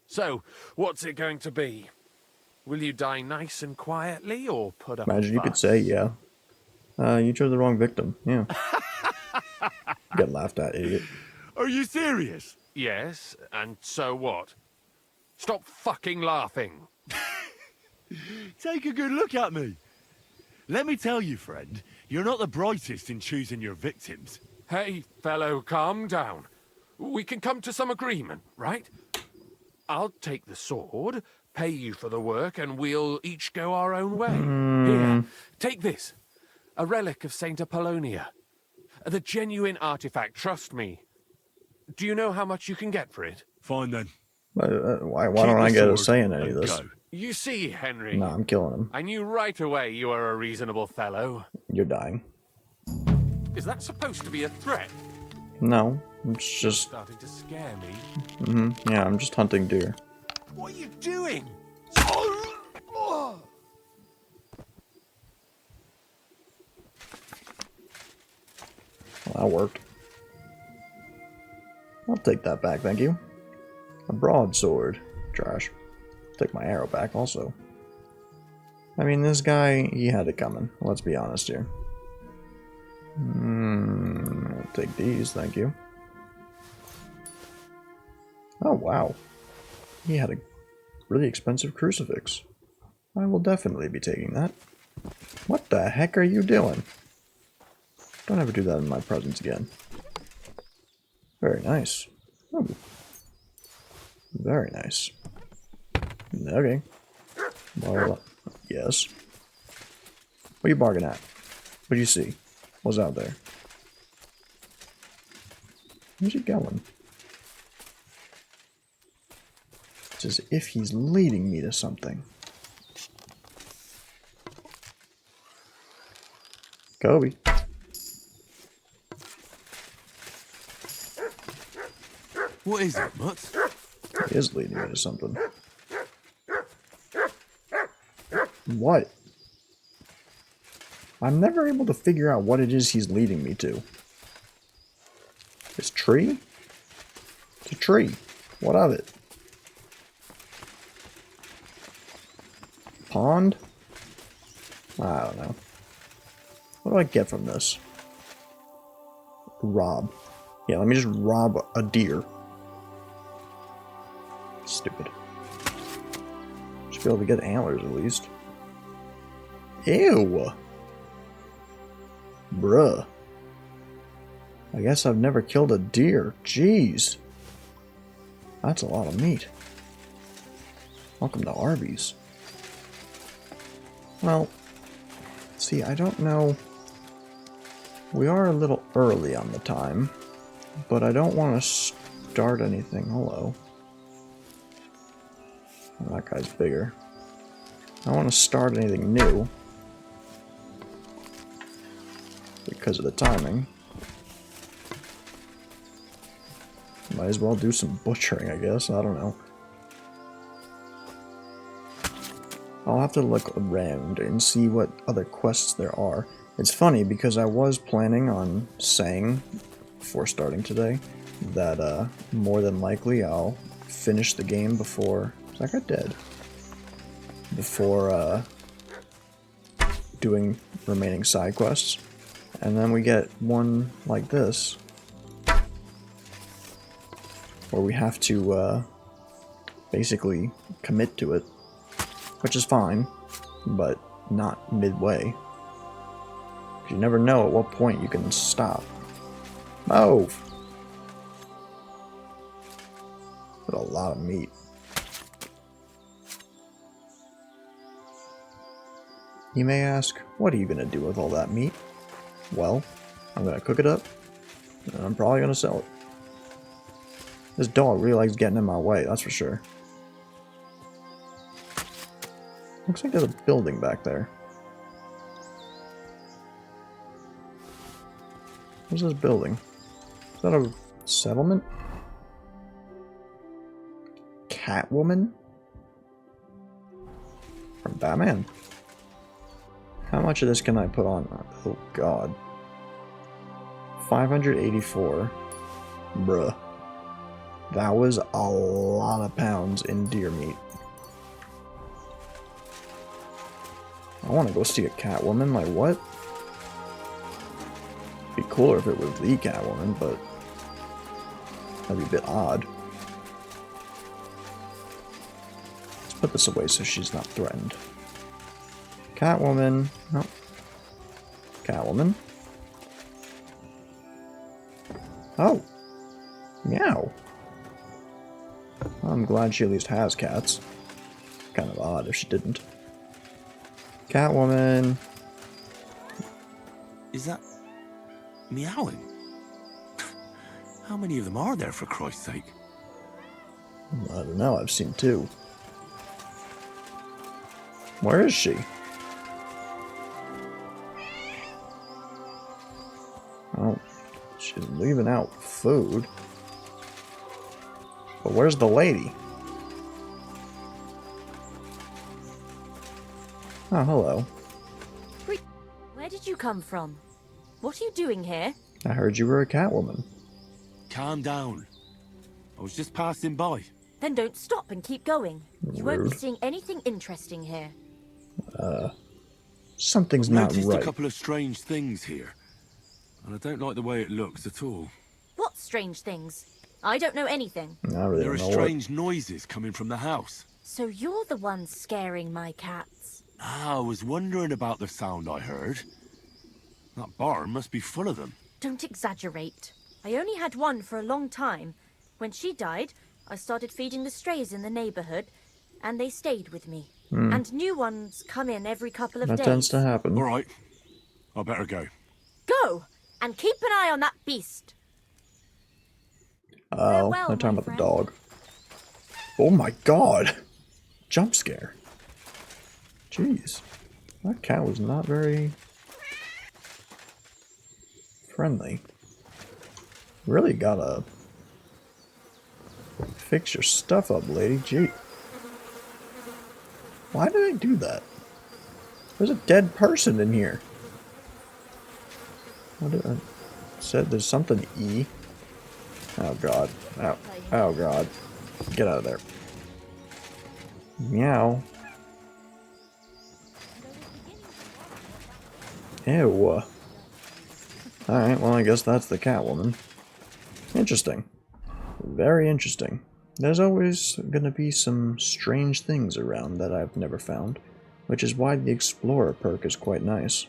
So, what's it going to be? Will you die nice and quietly, or put up Imagine a you could fuss? say, yeah. You chose the wrong victim, yeah. Get laughed at, idiot. Are you serious? Yes, and so what? Stop fucking laughing. Take a good look at me. Let me tell you, friend, you're not the brightest in choosing your victims. Hey, fellow, calm down. We can come to some agreement, right? I'll take the sword, pay you for the work, and we'll each go our own way. Here, take this. A relic of Saint Apollonia. The genuine artifact, trust me. Do you know how much you can get for it? Fine then. Why don't I get a say in any of this? Go. You see, Henry. No, I'm killing him. I knew right away you were a reasonable fellow. You're dying. Is that supposed to be a threat? No, it's just... Starting to scare me. Yeah, I'm just hunting deer. What are you doing? Well, that worked. I'll take that back, thank you. A broadsword. Trash. Take my arrow back also. I mean, this guy, he had it coming. Let's be honest here. I'll take these, thank you. Oh, wow. He had a really expensive crucifix. I will definitely be taking that. What the heck are you doing? Don't ever do that in my presence again. Very nice. Ooh. Very nice. Okay. Well, yes. What are you bargaining at? What do you see? What's out there? Where's he going? It's as if he's leading me to something. Kobe. What is it, Mutt? He is leading me to something. What? I'm never able to figure out what it is he's leading me to. This tree? It's a tree. What of it? Pond? I don't know. What do I get from this? Rob. Yeah, let me just rob a deer. Stupid. Should be able to get antlers at least. Ew! Bruh. I guess I've never killed a deer. Jeez. That's a lot of meat. Welcome to Arby's. Well, see, I don't know. We are a little early on the time, but I don't want to start anything. Hello. Oh, that guy's bigger. I don't want to start anything new because of the timing. Might as well do some butchering, I guess. I don't know. I'll have to look around and see what other quests there are. It's funny because I was planning on saying before starting today that more than likely I'll finish the game before... Is that guy dead? Before doing remaining side quests. And then we get one like this where we have to basically commit to it. Which is fine, but not midway. You never know at what point you can stop. Oh! But a lot of meat. You may ask, what are you going to do with all that meat? Well, I'm going to cook it up, and I'm probably going to sell it. This dog really likes getting in my way, that's for sure. Looks like there's a building back there. What's this building? Is that a settlement? Catwoman? From Batman? How much of this can I put on? Oh god. 584. Bruh. That was a lot of pounds in deer meat. I want to go see a Catwoman, like what? It'd be cooler if it was the Catwoman, but that'd be a bit odd. Let's put this away so she's not threatened. Catwoman. No. Catwoman. Oh. Meow. I'm glad she at least has cats. Kind of odd if she didn't. Catwoman. Is that... meowing? How many of them are there, for Christ's sake? I don't know, I've seen 2. Where is she? Oh, she's leaving out food. But where's the lady? Oh, hello. Where did you come from? What are you doing here? I heard you were a Catwoman. Calm down. I was just passing by. Then don't stop and keep going. You won't be Rude. seeing anything interesting here. Something's I've not noticed right. a couple of strange things here. And I don't like the way it looks at all. What strange things? I don't know anything. I really There are don't know strange noises coming from the house. So you're the one scaring my cats. Ah, I was wondering about the sound I heard. That barn must be full of them. Don't exaggerate. I only had one for a long time. When she died, I started feeding the strays in the neighborhood, and they stayed with me. And new ones come in every couple of That days. tends to happen. All right. I better go. Go! And keep an eye on that beast. Oh, Farewell, they're talking my about the friend. dog. Oh my god! Jump scare. Jeez. That cat was not very friendly. Really gotta fix your stuff up, lady. Gee. Why did I do that? There's a dead person in here. What did I said? There's something E. Oh god. Oh, oh god. Get out of there. Meow. Ew. Alright, well I guess that's the Catwoman. Interesting. Very interesting. There's always gonna be some strange things around that I've never found, which is why the Explorer perk is quite nice.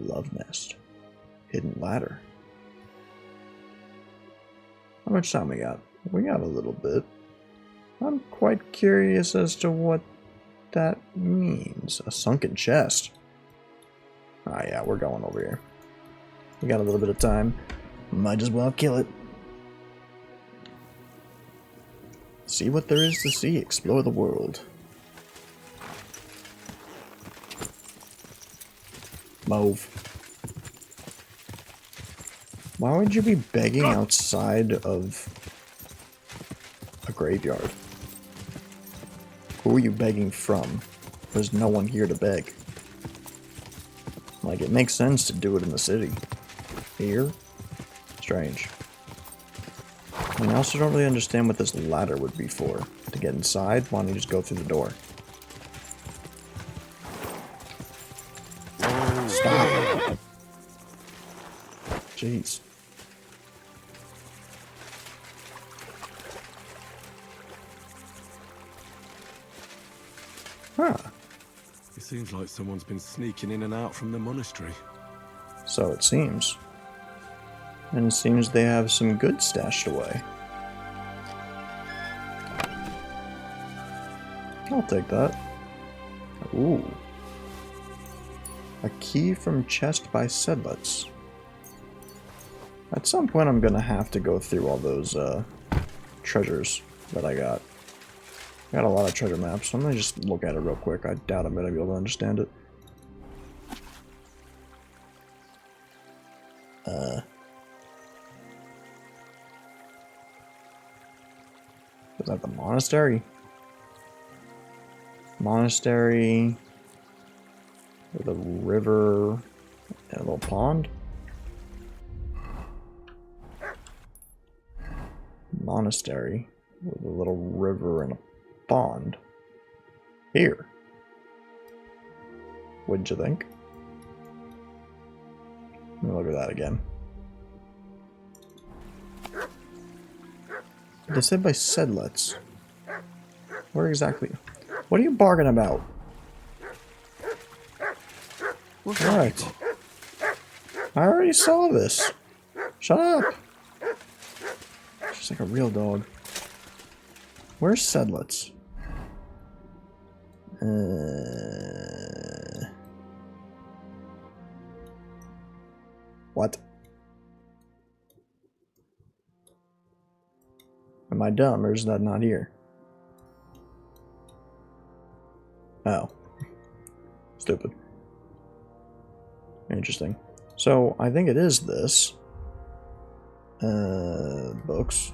Love Nest. Hidden Ladder. How much time we got? We got a little bit. I'm quite curious as to what that means. A sunken chest. Ah yeah, we're going over here. We got a little bit of time. Might as well kill it. See what there is to see. Explore the world. Mauve. Why would you be begging outside of a graveyard? Who are you begging from? There's no one here to beg. Like, it makes sense to do it in the city. Here? Strange. And I also don't really understand what this ladder would be for. To get inside? Why don't you just go through the door? Stop! Jeez. Huh. It seems like someone's been sneaking in and out from the monastery. So it seems. And it seems they have some goods stashed away. I'll take that. Ooh. A key from chest by Sedlets. At some point I'm gonna have to go through all those treasures that I got. I got a lot of treasure maps, so I'm gonna just look at it real quick. I doubt I'm gonna be able to understand it. Is that the monastery? Monastery with a river and a little pond? Monastery with a little river and a pond. Here. What'd you think? Let me look at that again. They said by Sedlets. Where exactly? What are you barking about? What? I already saw this. Shut up. She's like a real dog. Where's Sedlets? What? Am I dumb, or is that not here? Oh. Stupid. Interesting. So, I think it is this. Books.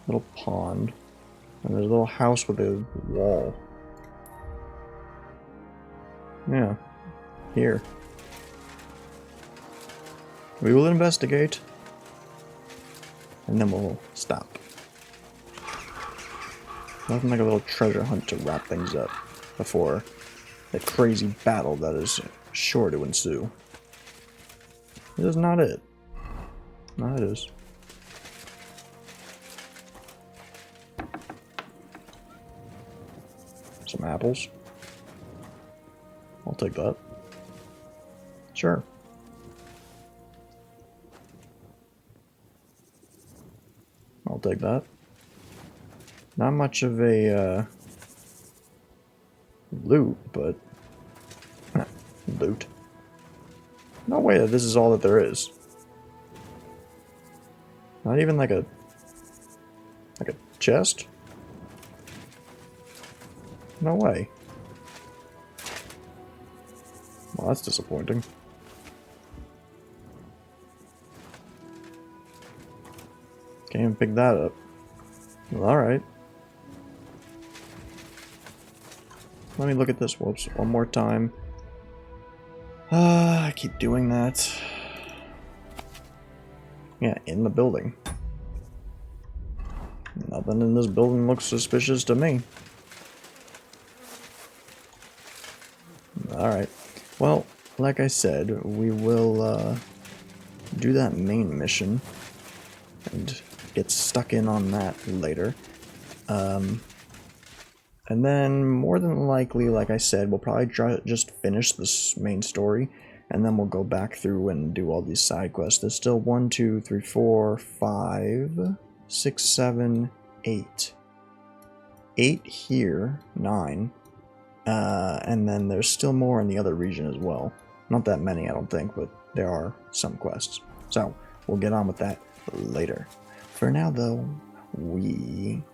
Little pond. And there's a little house with a wall. Yeah. Here. We will investigate. And then we'll stop. Nothing like a little treasure hunt to wrap things up before the crazy battle that is sure to ensue. This is not it. No, it is. Some apples. I'll take that. Sure. I'll take that. Not much of a loot, but loot. No way that this is all that there is. Not even like a chest? No way. Well, that's disappointing. Can't even pick that up. Well, alright. Let me look at this, whoops, one more time. I keep doing that. Yeah, in the building. Nothing in this building looks suspicious to me. Alright. Well, like I said, we will do that main mission and get stuck in on that later. And then, more than likely, like I said, we'll probably just finish this main story, and then we'll go back through and do all these side quests. There's still 1, 2, 3, 4, 5, 6, 7, 8. 8 here, 9. And then there's still more in the other region as well. Not that many, I don't think, but there are some quests. So, we'll get on with that later. For now, though, we